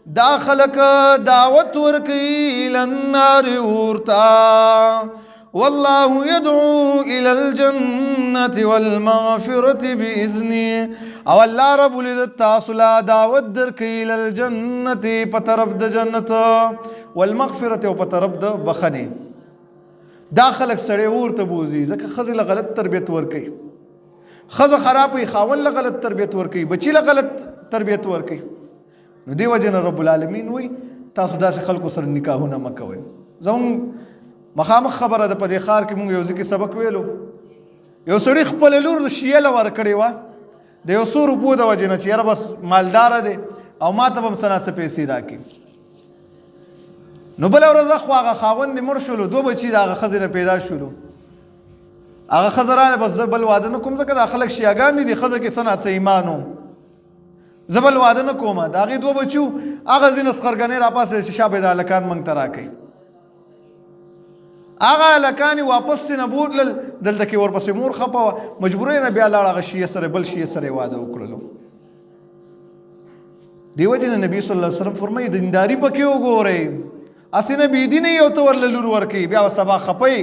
دا خلق دعوت ورکی لنار اورتا والله يدعو الى الجنة والمغفرة بإذنه او الله رب العزت تاسو لا دعوت درکی الى الجنة پترب د جنت والمغفرة او پترب د بخنه دا خلق سړی ورته بوزي ځکه خزل غلط تربیت ورکی خزه خرابې خاون له غلط تربیت ورکی بچی له غلط تربیت ورکی نو دی وجه رب العالمین وی تاسو داسې خلکو سره نکاحونه مه کوئ زموږ مخامخ خبره ده په دې ښار کې موږ یو ځای کې سبق ویلو یو سړي خپله لور شیه له ورکړې وه د یو څو روپو د وجې نه چې یاره بس مالداره دی او ما ته به هم څه ناڅه پیسې راکړي نو بله ورځ خو هغه خاوند یې مړ شولو 2 بچي د هغه ښځې نه پیدا شولو هغه ښځه راغله بس زه بل واده نه کوم ځکه دا خلک شیاګان دي د ښځه کې څه ناڅه ایمان و زه بل واده نه کوم د هغې 2 بچي هغه ځینې سخرګنې راپاسې چې شابه د هلکان موږ ته راکوي هغه هلکان یې واپس ترېنه بوتلل دلته کې ورپسې مور خفه وه مجبوره یې نه بیا لاړ هغه شیه سره بل شیه سره یې واده وکړلو دې وجې نه نبي صلی الله علیه وسلم فرمایي دینداري پکې وګورئ هسې نه بېدینه یو ته ورله لور ورکوي بیا به سبا خفه